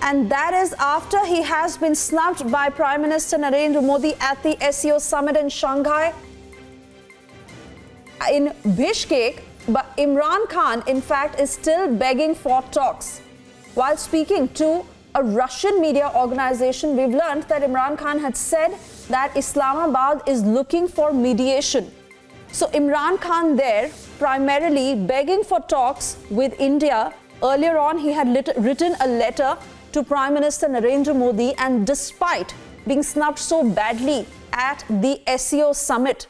And that is after he has been snubbed by Prime Minister Narendra Modi at the SCO summit in Shanghai. In Bishkek, but Imran Khan, in fact, is still begging for talks. While speaking to a Russian media organization, we've learned that Imran Khan had said that Islamabad is looking for mediation. So Imran Khan there, primarily begging for talks with India. Earlier on, he had written a letter to Prime Minister Narendra Modi, and despite being snubbed so badly at the SCO summit,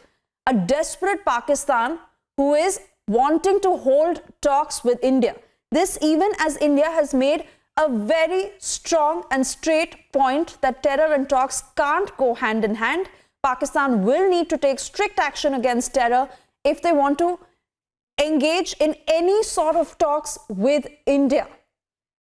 a desperate Pakistan who is wanting to hold talks with India. This even as India has made a very strong and straight point that terror and talks can't go hand in hand. Pakistan will need to take strict action against terror if they want to engage in any sort of talks with India.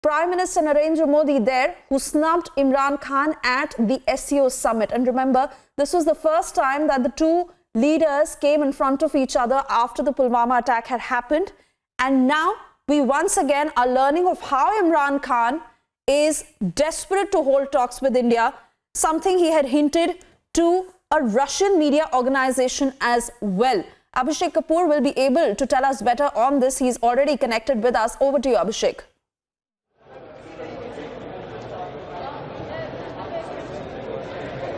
Prime Minister Narendra Modi there, who snubbed Imran Khan at the SCO summit. And remember, this was the first time that the two leaders came in front of each other after the Pulwama attack had happened. And now we once again are learning of how Imran Khan is desperate to hold talks with India, something he had hinted to a Russian media organization as well. Abhishek Kapoor will be able to tell us better on this. He's already connected with us. Over to you, Abhishek.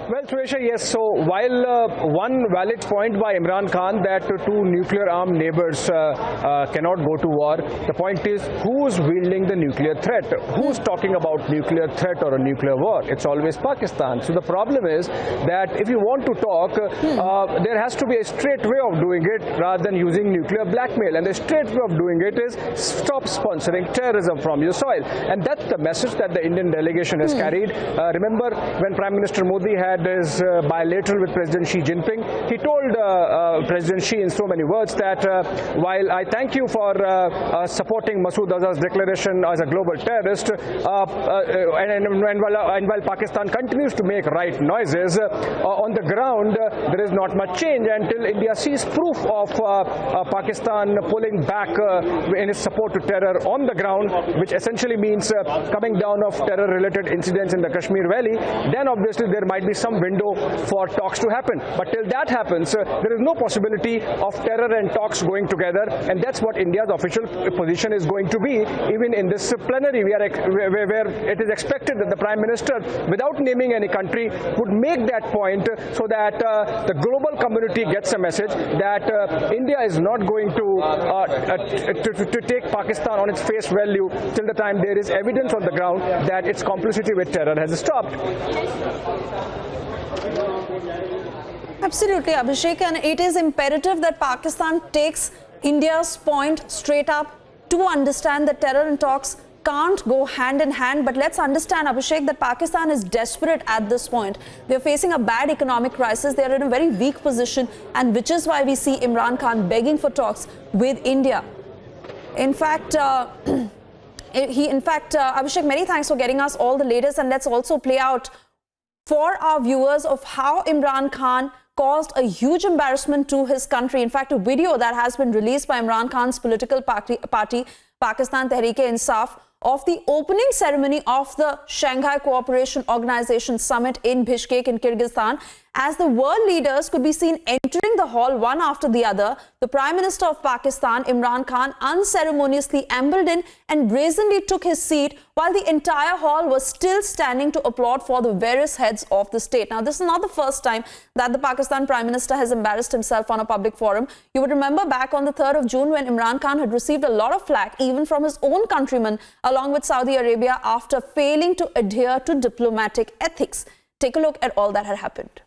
Well, Suresha, yes. So while one valid point by Imran Khan that two nuclear-armed neighbors cannot go to war, the point is who's wielding the nuclear threat? Who's talking about nuclear threat or a nuclear war? It's always Pakistan. So the problem is that if you want to talk, there has to be a straight way of doing it rather than using nuclear blackmail. And the straight way of doing it is stop sponsoring terrorism from your soil. And that's the message that the Indian delegation has carried. Remember when Prime Minister Modi had his bilateral with President Xi Jinping, he told President Xi in so many words that while I thank you for supporting Masood Azhar's declaration as a global terrorist, and while Pakistan continues to make right noises, on the ground there is not much change until India sees proof of Pakistan pulling back in its support to terror on the ground, which essentially means coming down of terror-related incidents in the Kashmir Valley. Then obviously there might be some window for talks to happen. But till that happens, there is no possibility of terror and talks going together, and that's what India's official position is going to be. Even in this plenary, where it is expected that the Prime Minister, without naming any country, would make that point so that the global community gets a message that India is not going to take Pakistan on its face value till the time there is evidence on the ground that its complicity with terror has stopped. Absolutely, Abhishek, and it is imperative that Pakistan takes India's point straight up to understand that terror and talks can't go hand in hand. But let's understand, Abhishek, that Pakistan is desperate at this point. They're facing a bad economic crisis. They're in a very weak position, and which is why we see Imran Khan begging for talks with India. In fact, Abhishek, many thanks for getting us all the latest, and let's also play out for our viewers of how Imran Khan caused a huge embarrassment to his country. In fact, a video that has been released by Imran Khan's political party, Pakistan Tehreek-e-Insaf, of the opening ceremony of the Shanghai Cooperation Organization Summit in Bishkek in Kyrgyzstan. As the world leaders could be seen entering the hall one after the other, the Prime Minister of Pakistan, Imran Khan, unceremoniously ambled in and brazenly took his seat while the entire hall was still standing to applaud for the various heads of the state. Now, this is not the first time that the Pakistan Prime Minister has embarrassed himself on a public forum. You would remember back on the 3rd of June when Imran Khan had received a lot of flack even from his own countrymen along with Saudi Arabia after failing to adhere to diplomatic ethics. Take a look at all that had happened.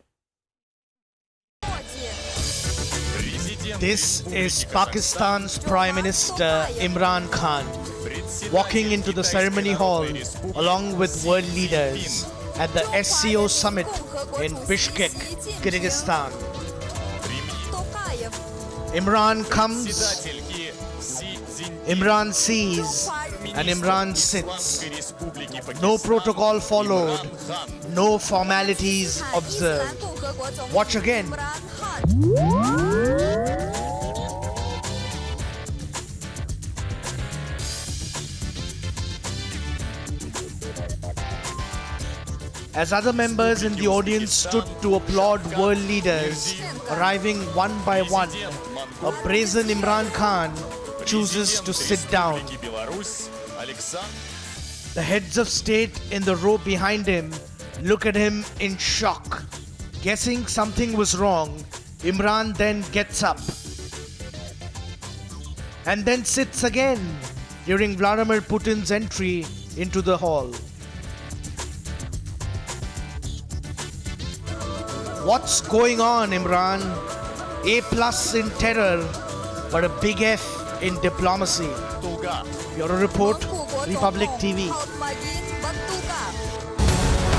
This is Pakistan's Prime Minister Imran Khan walking into the ceremony hall along with world leaders at the SCO summit in Bishkek, Kyrgyzstan. Imran comes, Imran sees, and Imran sits. No protocol followed, no formalities observed. Watch again. as other members in the audience stood to applaud world leaders arriving one by one, a brazen Imran Khan chooses to sit down. The heads of state in the row behind him look at him in shock. Guessing something was wrong, Imran then gets up and then sits again during Vladimir Putin's entry into the hall. What's going on, Imran? A+ in terror, but a big F in diplomacy. Bureau Report, Republic TV.